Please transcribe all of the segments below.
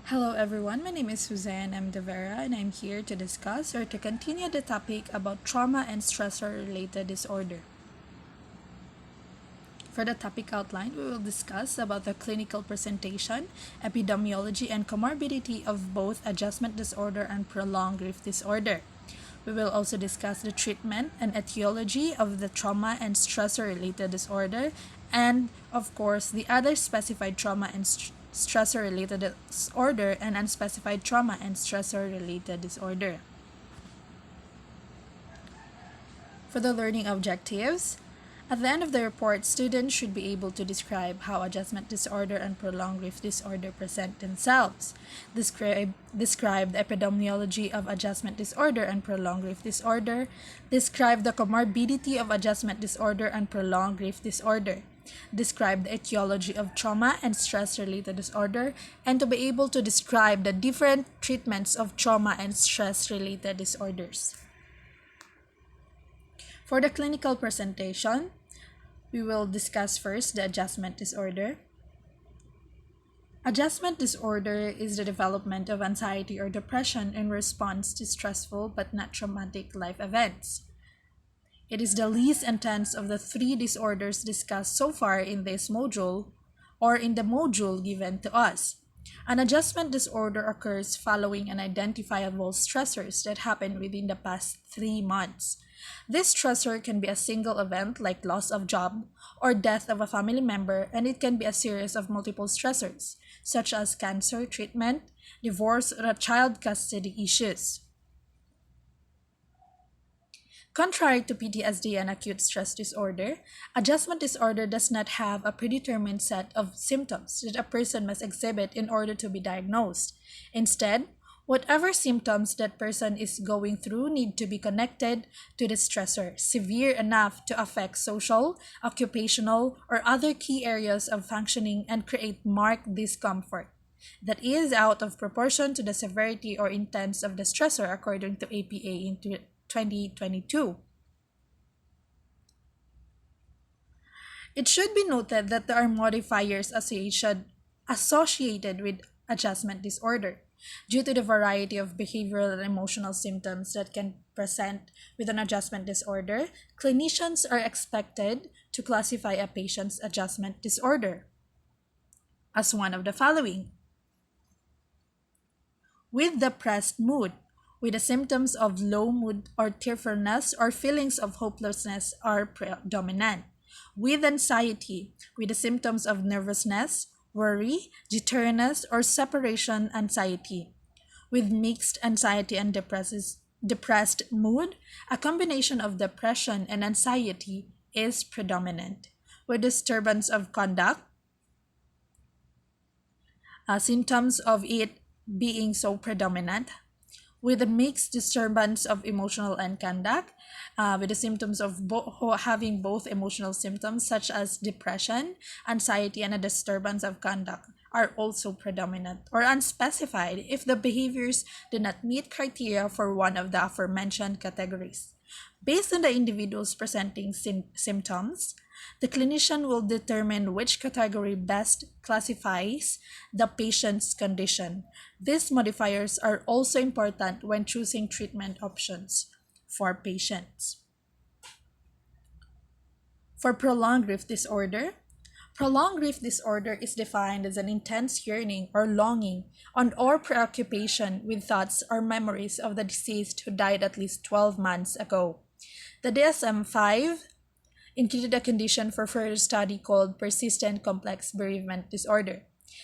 Hello everyone, my name is Suzanne M. De Vera and I'm here to discuss or to continue the topic about trauma and stressor-related disorder. For the topic outline, we will discuss about the clinical presentation, epidemiology, and comorbidity of both adjustment disorder and prolonged grief disorder. We will also discuss the treatment and etiology of the trauma and stressor-related disorder, and of course, the other specified trauma and stressor-related disorder and unspecified trauma and stressor-related disorder. For the learning objectives, at the end of the report, students should be able to describe how adjustment disorder and prolonged grief disorder present themselves. Describe the epidemiology of adjustment disorder and prolonged grief disorder. Describe the comorbidity of adjustment disorder and prolonged grief disorder. Describe the etiology of trauma and stress-related disorder, and to be able to describe the different treatments of trauma and stress-related disorders. For the clinical presentation, we will discuss first the adjustment disorder. Adjustment disorder is the development of anxiety or depression in response to stressful but not traumatic life events. It is the least intense of the three disorders discussed so far in this module or in the module given to us. An adjustment disorder occurs following unidentifiable stressors that happen within the past 3 months. This stressor can be a single event like loss of job or death of a family member, and it can be a series of multiple stressors, such as cancer treatment, divorce, or child custody issues. Contrary to PTSD and acute stress disorder, adjustment disorder does not have a predetermined set of symptoms that a person must exhibit in order to be diagnosed. Instead, whatever symptoms that person is going through need to be connected to the stressor, severe enough to affect social, occupational, or other key areas of functioning and create marked discomfort that is out of proportion to the severity or intensity of the stressor according to APA in 2022. It should be noted that there are modifiers associated with adjustment disorder. Due to the variety of behavioral and emotional symptoms that can present with an adjustment disorder, clinicians are expected to classify a patient's adjustment disorder as one of the following: with depressed mood, with the symptoms of low mood or tearfulness or feelings of hopelessness are predominant; with anxiety, with the symptoms of nervousness, worry, jitteriness, or separation anxiety; with mixed anxiety and depressed mood, a combination of depression and anxiety is predominant; with disturbance of conduct, symptoms of it being so predominant; with a mixed disturbance of emotional and conduct, with the symptoms of having both emotional symptoms such as depression, anxiety, and a disturbance of conduct are also predominant, or unspecified if the behaviors do not meet criteria for one of the aforementioned categories. Based on the individual's presenting symptoms, the clinician will determine which category best classifies the patient's condition. These modifiers are also important when choosing treatment options for patients. For prolonged grief disorder, prolonged grief disorder is defined as an intense yearning or longing or preoccupation with thoughts or memories of the deceased who died at least 12 months ago. The DSM-5 included a condition for further study called persistent complex bereavement disorder.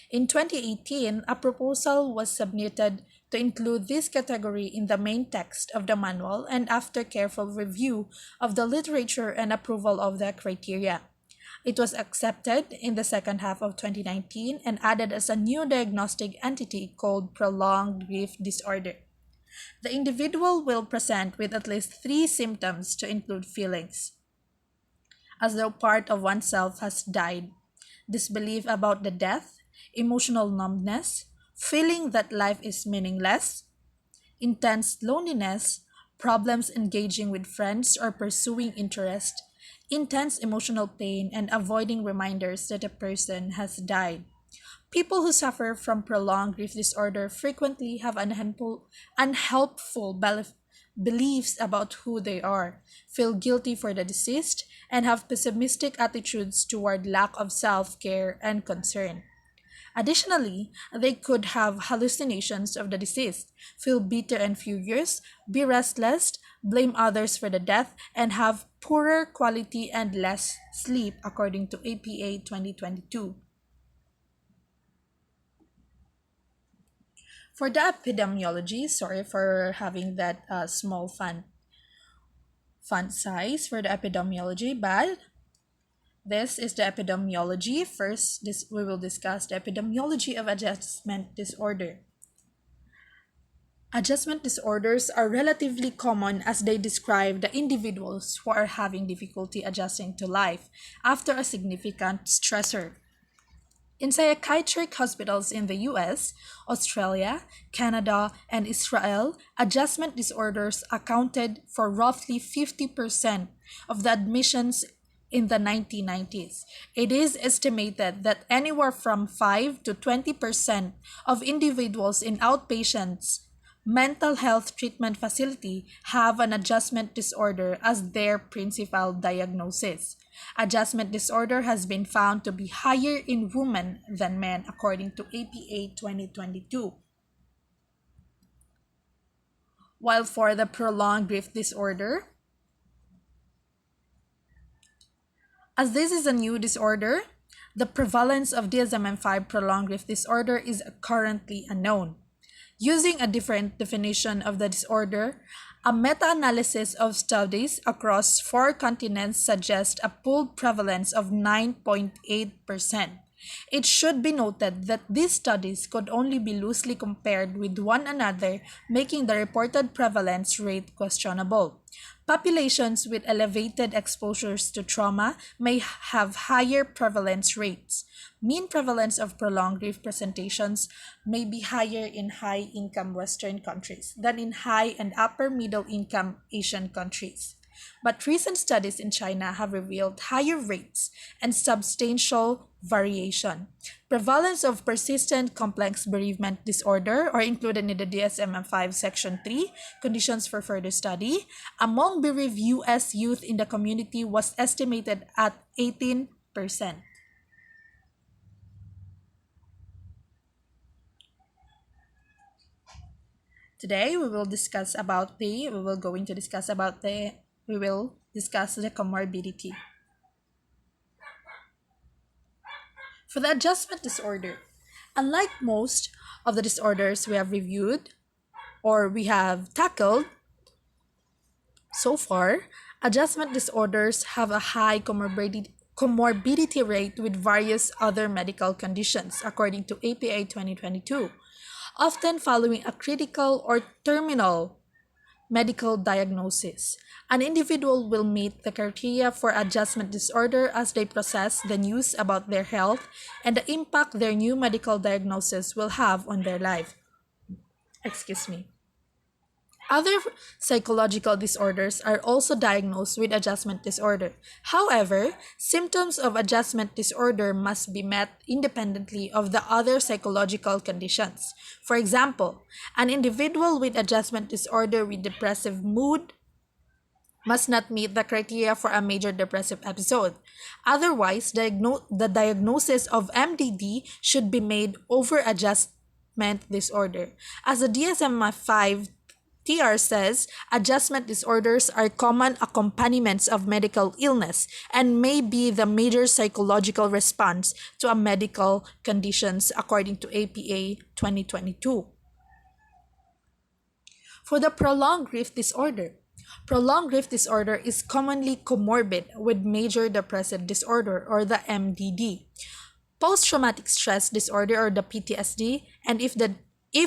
In 2018, a proposal was submitted to include this category in the main text of the manual, and after careful review of the literature and approval of the criteria, it was accepted in the second half of 2019 and added as a new diagnostic entity called prolonged grief disorder. The individual will present with at least 3 symptoms to include feelings as though part of oneself has died, disbelief about the death, emotional numbness, feeling that life is meaningless, intense loneliness, problems engaging with friends or pursuing interest, intense emotional pain, and avoiding reminders that a person has died. People who suffer from prolonged grief disorder frequently have unhelpful beliefs about who they are, feel guilty for the deceased, and have pessimistic attitudes toward lack of self-care and concern. Additionally, they could have hallucinations of the deceased, feel bitter and furious, be restless, blame others for the death, and have poorer quality and less sleep, according to APA 2022. For the epidemiology, sorry for having that small font size for the epidemiology, but this is the epidemiology. First, we will discuss the epidemiology of adjustment disorder. Adjustment disorders are relatively common as they describe the individuals who are having difficulty adjusting to life after a significant stressor. In psychiatric hospitals in the US, Australia, Canada, and Israel, adjustment disorders accounted for roughly 50% of the admissions in the 1990s. It is estimated that anywhere from 5 to 20% of individuals in outpatients mental health treatment facility have an adjustment disorder as their principal diagnosis. Adjustment disorder has been found to be higher in women than men, according to APA 2022. While for the prolonged grief disorder, as this is a new disorder, the prevalence of DSM-5 prolonged grief disorder is currently unknown. Using a different definition of the disorder, a meta-analysis of studies across 4 continents suggests a pooled prevalence of 9.8%. It should be noted that these studies could only be loosely compared with one another, making the reported prevalence rate questionable. Populations with elevated exposures to trauma may have higher prevalence rates. Mean prevalence of prolonged grief presentations may be higher in high-income Western countries than in high and upper-middle-income Asian countries. But recent studies in China have revealed higher rates and substantial variation. Prevalence of persistent complex bereavement disorder, or included in the DSM-5 Section 3, Conditions for Further Study, among bereaved U.S. youth in the community was estimated at 18%. Today we will discuss the comorbidity. For the adjustment disorder, unlike most of the disorders we have reviewed or we have tackled so far, adjustment disorders have a high comorbidity rate with various other medical conditions, according to APA 2022, often following a critical or terminal medical diagnosis. An individual will meet the criteria for adjustment disorder as they process the news about their health and the impact their new medical diagnosis will have on their life. Excuse me. Other psychological disorders are also diagnosed with adjustment disorder. However, symptoms of adjustment disorder must be met independently of the other psychological conditions. For example, an individual with adjustment disorder with depressive mood must not meet the criteria for a major depressive episode. Otherwise, the diagnosis of MDD should be made over adjustment disorder. As the DSM-5 TR says, adjustment disorders are common accompaniments of medical illness and may be the major psychological response to a medical conditions, according to APA 2022. For the prolonged grief disorder, prolonged grief disorder is commonly comorbid with major depressive disorder, or the MDD, post-traumatic stress disorder, or the PTSD, and if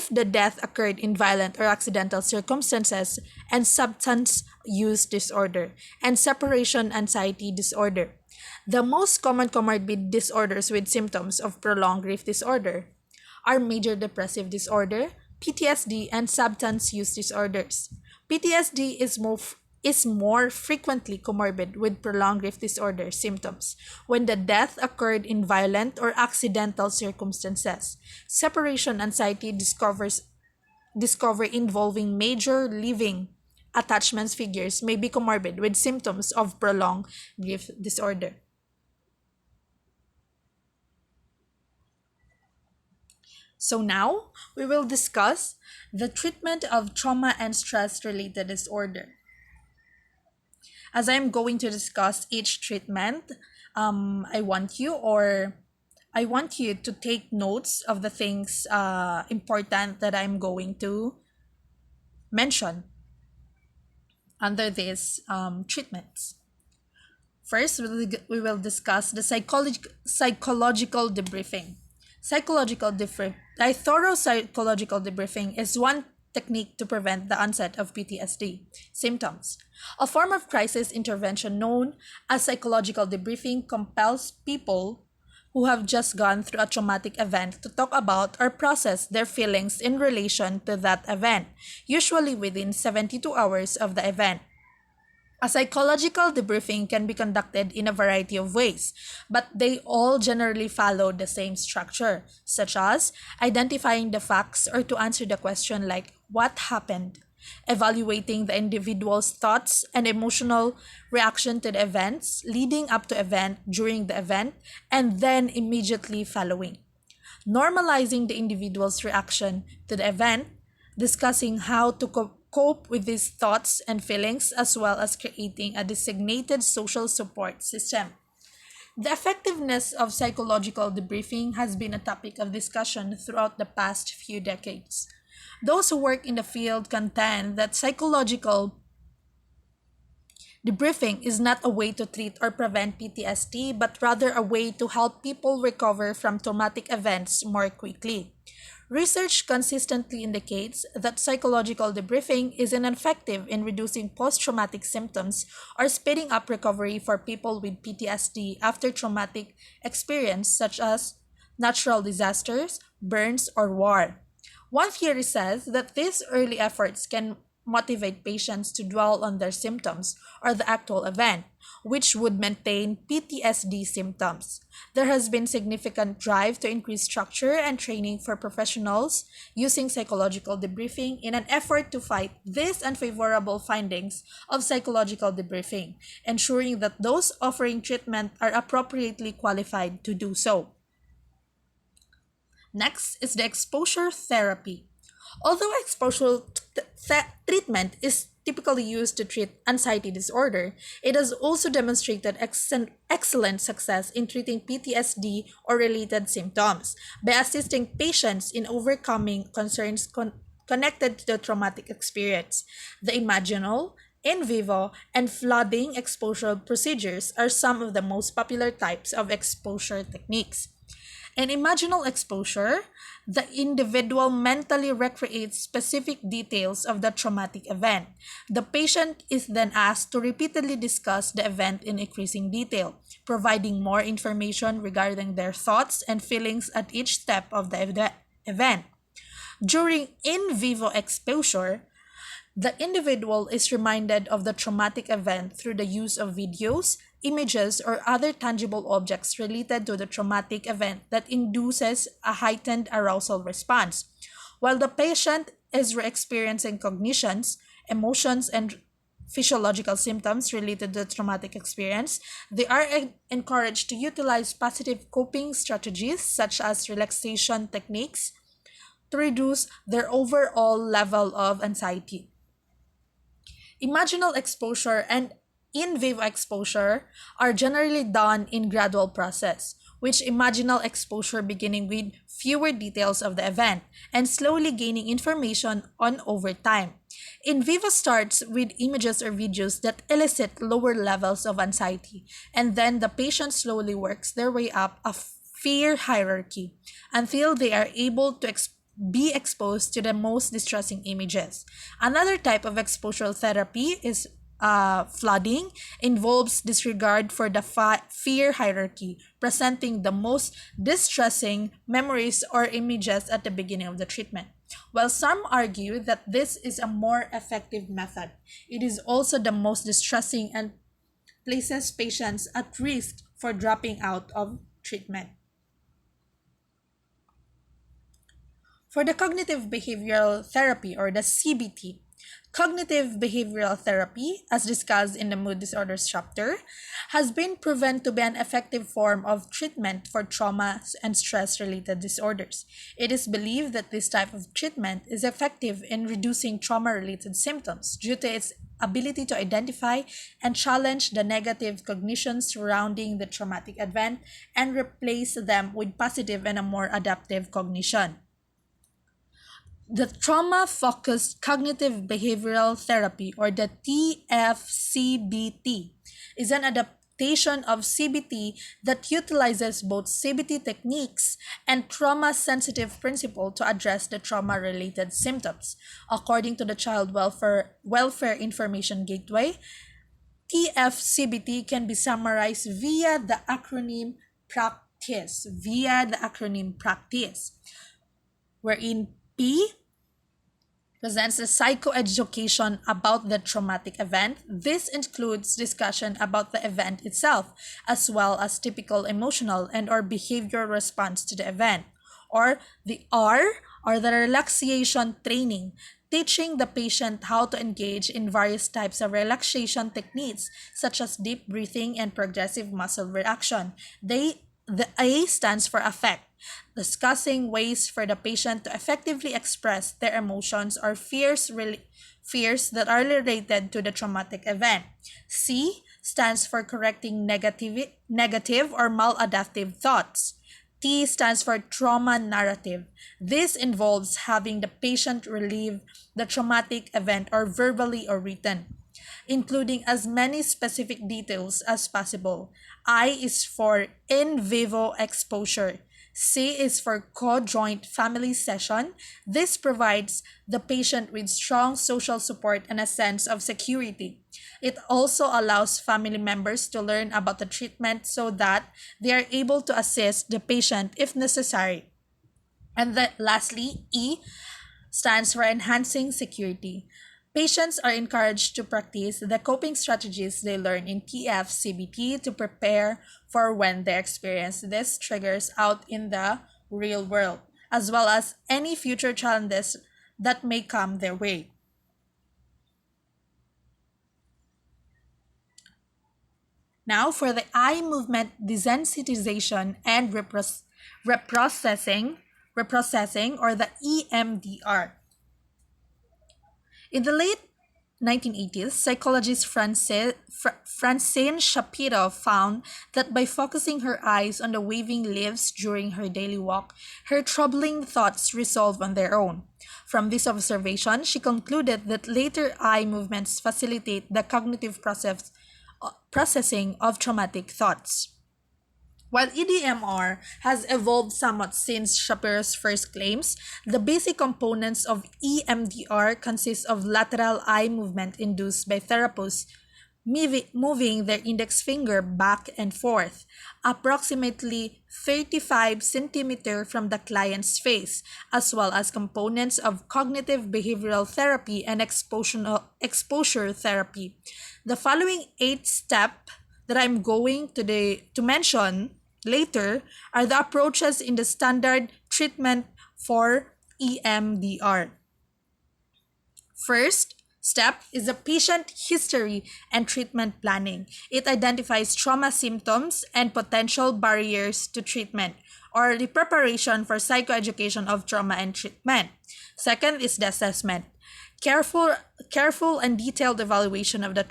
the death occurred in violent or accidental circumstances, and substance use disorder, and separation anxiety disorder. The most common comorbid disorders with symptoms of prolonged grief disorder are major depressive disorder, PTSD, and substance use disorders. PTSD is is more frequently comorbid with prolonged grief disorder symptoms when the death occurred in violent or accidental circumstances. Separation anxiety discovery involving major living attachments figures may be comorbid with symptoms of prolonged grief disorder. So now we will discuss the treatment of trauma and stress related disorder. As I'm going to discuss each treatment, I want you or I want you to take notes of the things important that I'm going to mention under these treatments. First, we will discuss the psychological debriefing. A thorough psychological debriefing is one technique to prevent the onset of PTSD symptoms. A form of crisis intervention known as psychological debriefing compels people who have just gone through a traumatic event to talk about or process their feelings in relation to that event, usually within 72 hours of the event. A psychological debriefing can be conducted in a variety of ways, but they all generally follow the same structure, such as identifying the facts or to answer the question like, what happened? Evaluating the individual's thoughts and emotional reaction to the events leading up to event, during the event, and then immediately following. Normalizing the individual's reaction to the event, discussing how to cope with these thoughts and feelings, as well as creating a designated social support system. The effectiveness of psychological debriefing has been a topic of discussion throughout the past few decades. Those who work in the field contend that psychological debriefing is not a way to treat or prevent PTSD, but rather a way to help people recover from traumatic events more quickly. Research consistently indicates that psychological debriefing is ineffective in reducing post-traumatic symptoms or speeding up recovery for people with PTSD after traumatic experience such as natural disasters, burns, or war. One theory says that these early efforts can motivate patients to dwell on their symptoms or the actual event, which would maintain PTSD symptoms. There has been significant drive to increase structure and training for professionals using psychological debriefing in an effort to fight these unfavorable findings of psychological debriefing, ensuring that those offering treatment are appropriately qualified to do so. Next is the exposure therapy. Although treatment is typically used to treat anxiety disorder, it has also demonstrated excellent success in treating PTSD or related symptoms by assisting patients in overcoming concerns connected to the traumatic experience. The imaginal, in vivo, and flooding exposure procedures are some of the most popular types of exposure techniques. In imaginal exposure, the individual mentally recreates specific details of the traumatic event. The patient is then asked to repeatedly discuss the event in increasing detail, providing more information regarding their thoughts and feelings at each step of the event. During in vivo exposure, the individual is reminded of the traumatic event through the use of videos, images, or other tangible objects related to the traumatic event that induces a heightened arousal response. While the patient is re-experiencing cognitions, emotions, and physiological symptoms related to the traumatic experience, they are encouraged to utilize positive coping strategies such as relaxation techniques to reduce their overall level of anxiety. Imaginal exposure and in vivo exposure are generally done in gradual process, which imaginal exposure beginning with fewer details of the event and slowly gaining information on over time. In vivo starts with images or videos that elicit lower levels of anxiety, and then the patient slowly works their way up a fear hierarchy until they are able to be exposed to the most distressing images. Another type of exposure therapy is flooding, involves disregard for the fear hierarchy, presenting the most distressing memories or images at the beginning of the treatment. While some argue that this is a more effective method, it is also the most distressing and places patients at risk for dropping out of treatment. For the cognitive behavioral therapy or the CBT, cognitive behavioral therapy, as discussed in the mood disorders chapter, has been proven to be an effective form of treatment for trauma and stress related disorders. It is believed that this type of treatment is effective in reducing trauma related symptoms due to its ability to identify and challenge the negative cognitions surrounding the traumatic event and replace them with positive and a more adaptive cognition. The trauma focused cognitive behavioral therapy, or the TFCBT, is an adaptation of CBT that utilizes both CBT techniques and trauma sensitive principle to address the trauma related symptoms. According to the Child Welfare Information Gateway, TFCBT can be summarized via the acronym PRACTICE, wherein P presents a psychoeducation about the traumatic event. This includes discussion about the event itself, as well as typical emotional and or behavioral response to the event. Or the R, or the relaxation training, teaching the patient how to engage in various types of relaxation techniques, such as deep breathing and progressive muscle relaxation. The A stands for affect, discussing ways for the patient to effectively express their emotions or fears that are related to the traumatic event. C stands for correcting negative or maladaptive thoughts. T stands for trauma narrative. This involves having the patient relive the traumatic event or verbally or written, including as many specific details as possible. I is for in vivo exposure. C is for co-joint family session. This provides the patient with strong social support and a sense of security. It also allows family members to learn about the treatment so that they are able to assist the patient if necessary. And then lastly, E stands for enhancing security. Patients are encouraged to practice the coping strategies they learn in TFCBT to prepare for when they experience these triggers out in the real world, as well as any future challenges that may come their way. Now, for the eye movement desensitization and reprocessing, or the EMDR. In the late 1980s, psychologist Francine Shapiro found that by focusing her eyes on the waving leaves during her daily walk, her troubling thoughts resolved on their own. From this observation, she concluded that later eye movements facilitate the cognitive processing of traumatic thoughts. While EDMR has evolved somewhat since Shapiro's first claims, the basic components of EMDR consist of lateral eye movement induced by therapists moving their index finger back and forth, approximately 35 centimeters from the client's face, as well as components of cognitive behavioral therapy and exposure therapy. The following 8 steps that I'm going to mention later are the approaches in the standard treatment for EMDR. First step is the patient history and treatment planning. It identifies trauma symptoms and potential barriers to treatment, or the preparation for psychoeducation of trauma and treatment. Second is the assessment. Careful and detailed evaluation of the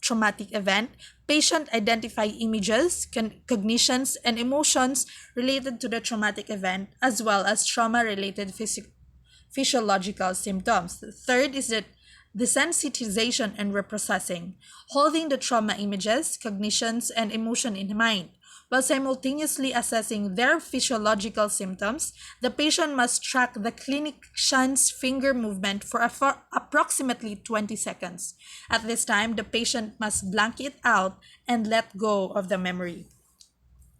traumatic event. Patient identify images, cognitions, and emotions related to the traumatic event, as well as trauma-related physiological symptoms. Third is the desensitization and reprocessing, holding the trauma images, cognitions, and emotion in mind. While simultaneously assessing their physiological symptoms, the patient must track the clinician's finger movement for approximately 20 seconds. At this time, the patient must blank it out and let go of the memory.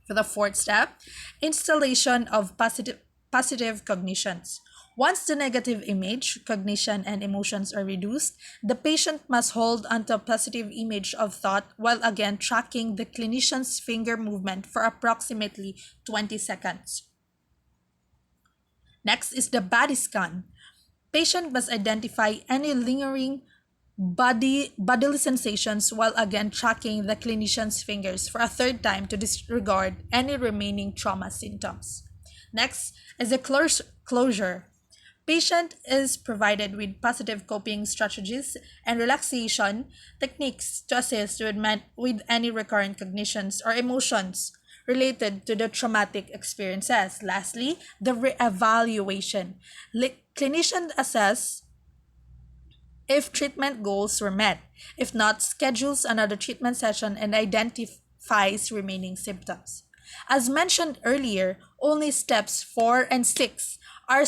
For the fourth step, installation of positive cognitions. Once the negative image, cognition, and emotions are reduced, the patient must hold onto a positive image of thought while again tracking the clinician's finger movement for approximately 20 seconds. Next is the body scan. Patient must identify any lingering bodily sensations while again tracking the clinician's fingers for a third time to disregard any remaining trauma symptoms. Next is the closure. Patient is provided with positive coping strategies and relaxation techniques to assist with any recurrent cognitions or emotions related to the traumatic experiences. Lastly, the re-evaluation. Clinician assess if treatment goals were met. If not, schedules another treatment session and identifies remaining symptoms. As mentioned earlier, only steps 4 and 6 are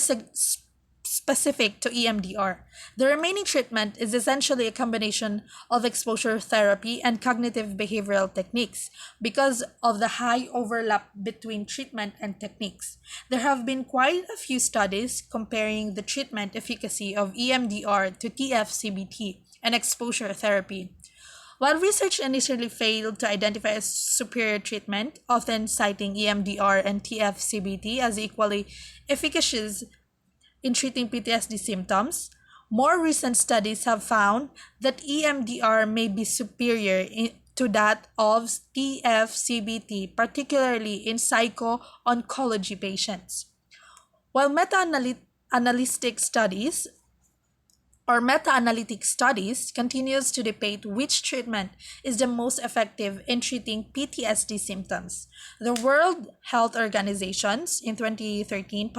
specific to EMDR. The remaining treatment is essentially a combination of exposure therapy and cognitive behavioral techniques because of the high overlap between treatment and techniques. There have been quite a few studies comparing the treatment efficacy of EMDR to TFCBT and exposure therapy. While research initially failed to identify a superior treatment, often citing EMDR and TFCBT as equally efficacious in treating PTSD symptoms, more recent studies have found that EMDR may be superior to that of TFCBT, particularly in psycho-oncology patients. While meta-analytic studies continues to debate which treatment is the most effective in treating PTSD symptoms. The World Health Organization's in 2013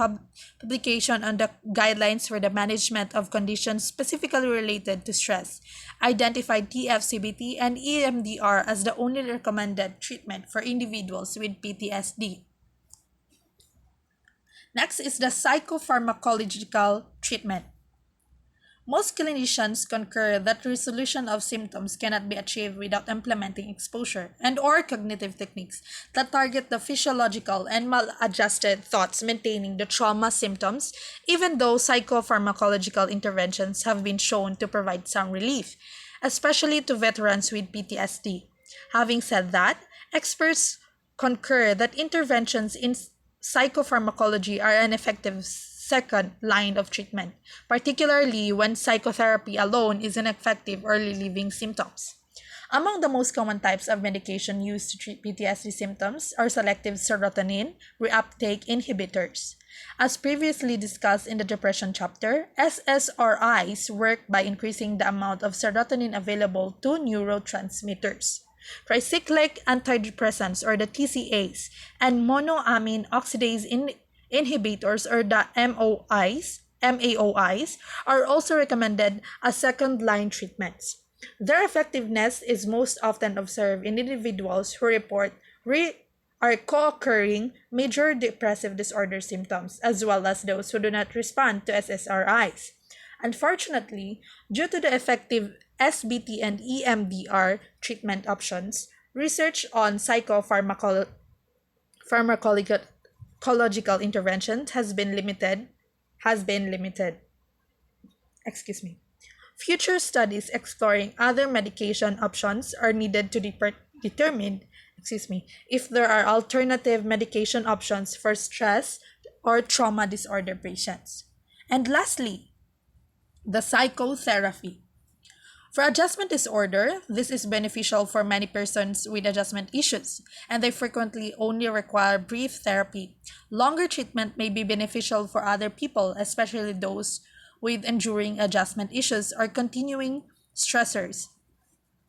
publication on the guidelines for the management of conditions specifically related to stress identified TFCBT and EMDR as the only recommended treatment for individuals with PTSD. Next is the psychopharmacological treatment. Most clinicians concur that resolution of symptoms cannot be achieved without implementing exposure and/or cognitive techniques that target the physiological and maladjusted thoughts maintaining the trauma symptoms, even though psychopharmacological interventions have been shown to provide some relief, especially to veterans with PTSD. Having said that, experts concur that interventions in psychopharmacology are an effective second line of treatment, particularly when psychotherapy alone is ineffective or relieving symptoms. Among the most common types of medication used to treat PTSD symptoms are selective serotonin reuptake inhibitors. As previously discussed in the depression chapter, SSRIs work by increasing the amount of serotonin available to neurotransmitters. Tricyclic antidepressants or the TCAs and monoamine oxidase inhibitors or the MAOIs are also recommended as second-line treatments. Their effectiveness is most often observed in individuals who report are co-occurring major depressive disorder symptoms, as well as those who do not respond to SSRIs. Unfortunately, due to the effective SBT and EMDR treatment options, research on pharmacological interventions has been limited. Excuse me. Future studies exploring other medication options are needed to determine if there are alternative medication options for stress or trauma disorder patients. And lastly, the psychotherapy. For adjustment disorder, this is beneficial for many persons with adjustment issues, and they frequently only require brief therapy. Longer treatment may be beneficial for other people, especially those with enduring adjustment issues or continuing stressors.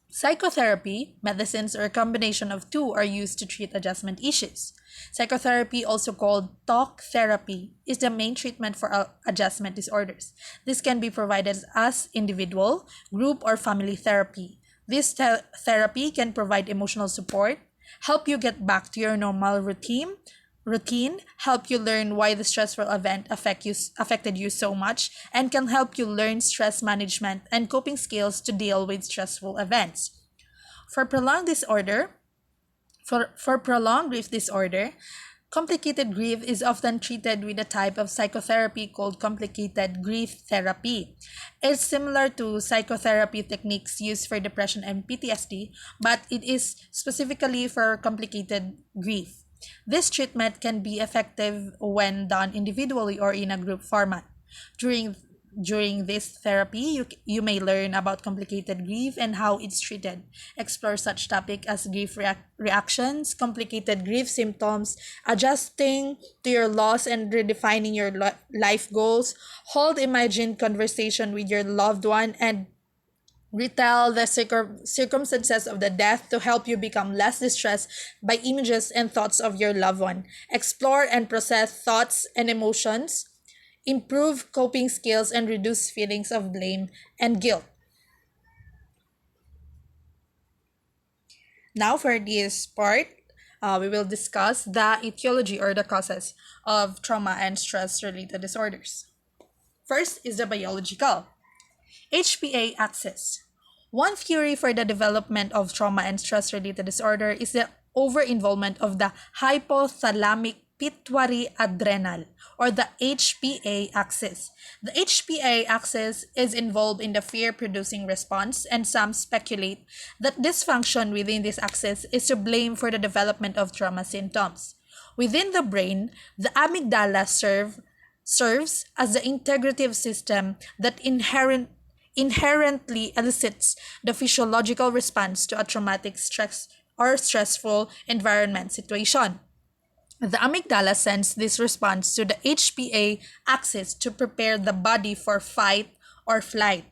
Psychotherapy, medicines, or a combination of two are used to treat adjustment issues. Psychotherapy, also called talk therapy, is the main treatment for adjustment disorders. This can be provided as individual, group, or family therapy. This therapy can provide emotional support, help you get back to your normal routine, help you learn why the stressful event affected you so much, and can help you learn stress management and coping skills to deal with stressful events. For prolonged disorder, for prolonged grief disorder, Complicated grief is often treated with a type of psychotherapy called complicated grief therapy. It's similar to psychotherapy techniques used for depression and PTSD, but it is specifically for complicated grief. This treatment can be effective when done individually or in a group format. During during this therapy, you may learn about complicated grief and how it's treated. Explore such topic as grief reactions, complicated grief symptoms, adjusting to your loss and redefining your life goals, hold imagined conversation with your loved one, and retell the circumstances of the death to help you become less distressed by images and thoughts of your loved one. Explore and process thoughts and emotions, improve coping skills, and reduce feelings of blame and guilt. Now, for this part, we will discuss the etiology or the causes of trauma and stress related disorders. First is the biological. HPA axis. One theory for the development of trauma and stress related disorder is the over-involvement of the hypothalamic pituitary adrenal or the HPA axis. The HPA axis is involved in the fear-producing response, and some speculate that dysfunction within this axis is to blame for the development of trauma symptoms. Within the brain, the amygdala serves as the integrative system that inherently elicits the physiological response to a traumatic stress or stressful environment situation. The amygdala sends this response to the HPA axis to prepare the body for fight or flight.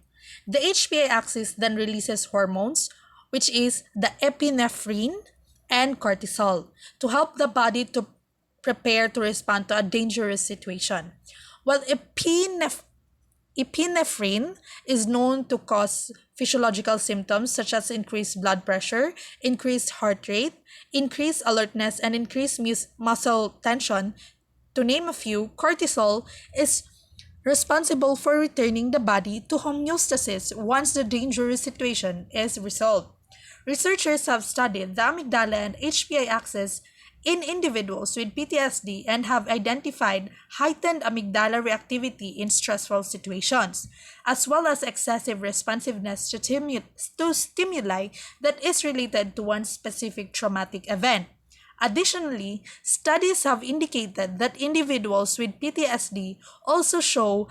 The HPA axis then releases hormones, which is the epinephrine and cortisol, to help the body to prepare to respond to a dangerous situation. While epinephrine is known to cause physiological symptoms such as increased blood pressure, increased heart rate, increased alertness, and increased muscle tension. To name a few, cortisol is responsible for returning the body to homeostasis once the dangerous situation is resolved. Researchers have studied the amygdala and HPA axis in individuals with PTSD and have identified heightened amygdala reactivity in stressful situations, as well as excessive responsiveness to stimuli that is related to one specific traumatic event. Additionally, studies have indicated that individuals with PTSD also show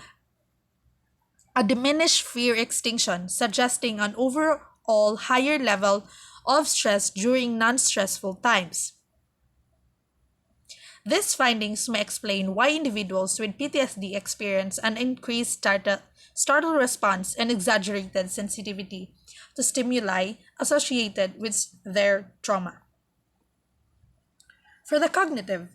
a diminished fear extinction, suggesting an overall higher level of stress during non-stressful times. These findings may explain why individuals with PTSD experience an increased startle response and exaggerated sensitivity to stimuli associated with their trauma. For the cognitive,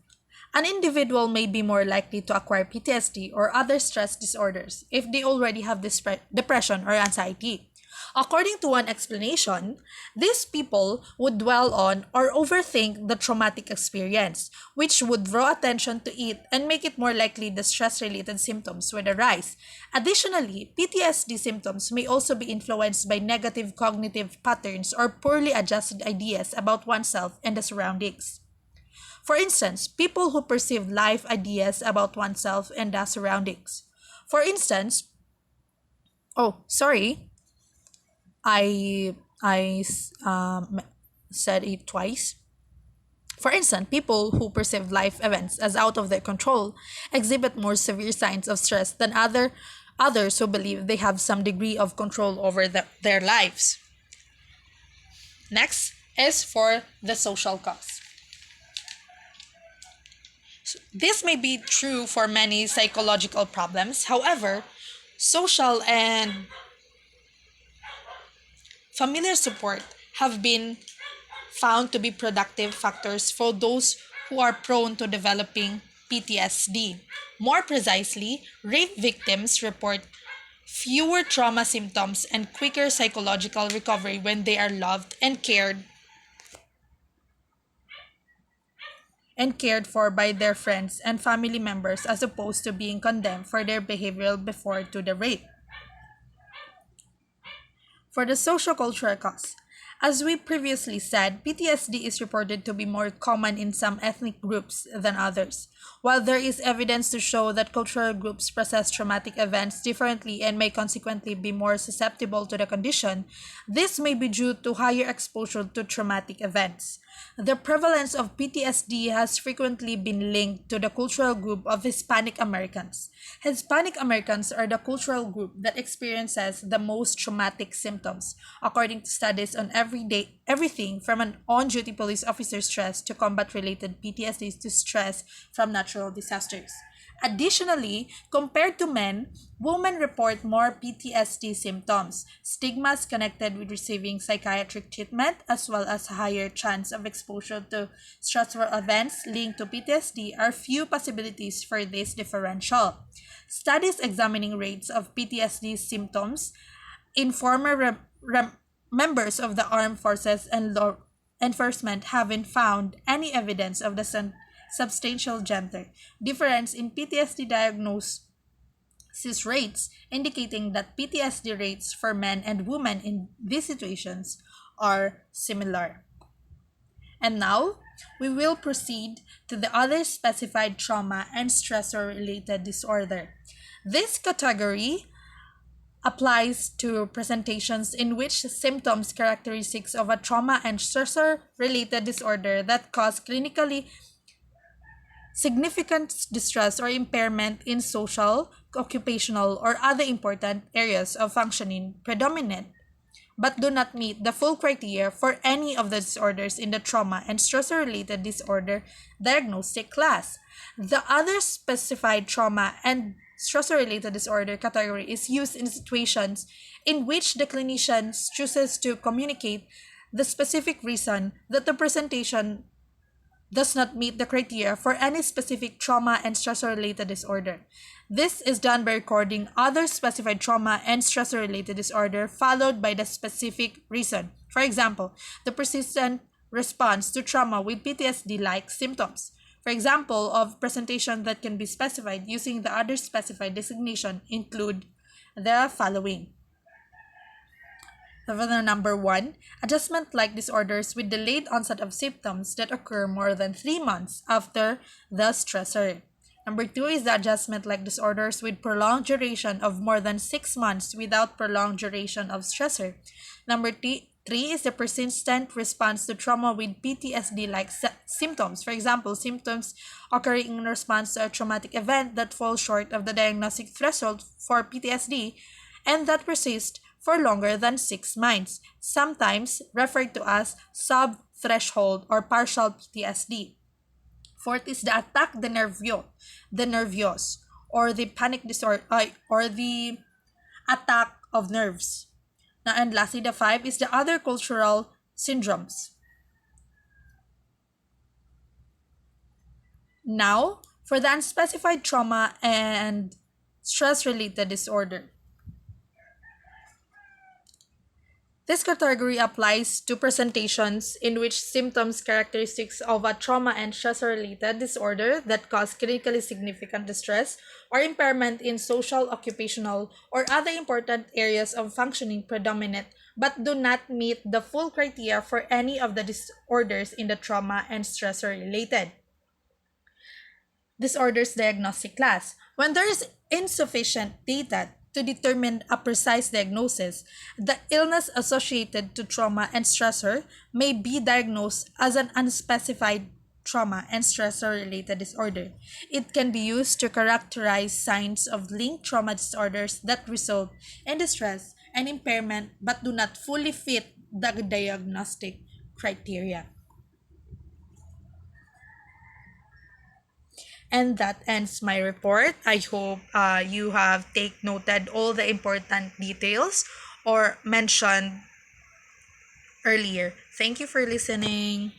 an individual may be more likely to acquire PTSD or other stress disorders if they already have depression or anxiety. According to one explanation, these people would dwell on or overthink the traumatic experience, which would draw attention to it and make it more likely the stress-related symptoms would arise. Additionally, PTSD symptoms may also be influenced by negative cognitive patterns or poorly adjusted ideas about oneself and the surroundings. For instance, people who perceive life ideas about oneself and the surroundings. For instance, oh, sorry, I said it twice. For instance, people who perceive life events as out of their control exhibit more severe signs of stress than others who believe they have some degree of control over their lives. Next is for the social cause. This may be true for many psychological problems. However, social and familiar support have been found to be productive factors for those who are prone to developing PTSD. More precisely, rape victims report fewer trauma symptoms and quicker psychological recovery when they are loved and cared for by their friends and family members as opposed to being condemned for their behavior before to the rape. For the sociocultural cause, As we previously said, PTSD is reported to be more common in some ethnic groups than others. While there is evidence to show that cultural groups process traumatic events differently and may consequently be more susceptible to the condition, this may be due to higher exposure to traumatic events. The prevalence of PTSD has frequently been linked to the cultural group of Hispanic Americans. Hispanic Americans are the cultural group that experiences the most traumatic symptoms, according to studies on everything from an on-duty police officer stress to combat-related PTSD to stress from natural disasters. Additionally, compared to men, women report more PTSD symptoms, stigmas connected with receiving psychiatric treatment, as well as a higher chance of exposure to stressful events linked to PTSD are few possibilities for this differential. Studies examining rates of PTSD symptoms in former members of the armed forces and law enforcement haven't found any evidence of the substantial gender difference in PTSD diagnosis rates, indicating that PTSD rates for men and women in these situations are similar. And now, we will proceed to the other specified trauma and stressor-related disorder. This category applies to presentations in which symptoms characteristics of a trauma and stressor-related disorder that cause clinically significant distress or impairment in social, occupational, or other important areas of functioning predominant, but do not meet the full criteria for any of the disorders in the trauma and stressor-related disorder diagnostic class. The other specified trauma and stressor-related disorder category is used in situations in which the clinician chooses to communicate the specific reason that the presentation does not meet the criteria for any specific trauma and stressor-related disorder. This is done by recording other specified trauma and stressor-related disorder followed by the specific reason. For example, the persistent response to trauma with PTSD-like symptoms. For example, of presentation that can be specified using the other specified designation include the following. Number 1, adjustment-like disorders with delayed onset of symptoms that occur more than 3 months after the stressor. Number 2 is the adjustment-like disorders with prolonged duration of more than 6 months without prolonged duration of stressor. Number 3 is the persistent response to trauma with PTSD-like symptoms. For example, symptoms occurring in response to a traumatic event that falls short of the diagnostic threshold for PTSD and that persist for longer than 6 months, sometimes referred to as sub-threshold or partial PTSD. Fourth is the attack de nervios, or the panic disorder, or the attack of nerves. Now, and lastly, the 5 is the other cultural syndromes. Now, for the unspecified trauma and stress-related disorder. This category applies to presentations in which symptoms characteristics of a trauma and stress-related disorder that cause clinically significant distress or impairment in social, occupational, or other important areas of functioning predominant but do not meet the full criteria for any of the disorders in the trauma and stressor-related disorders diagnostic class. When there is insufficient data to determine a precise diagnosis, the illness associated to trauma and stressor may be diagnosed as an unspecified trauma and stressor-related disorder. It can be used to characterize signs of linked trauma disorders that result in distress and impairment but do not fully fit the diagnostic criteria. And that ends my report. I hope you have noted all the important details or mentioned earlier. Thank you for listening.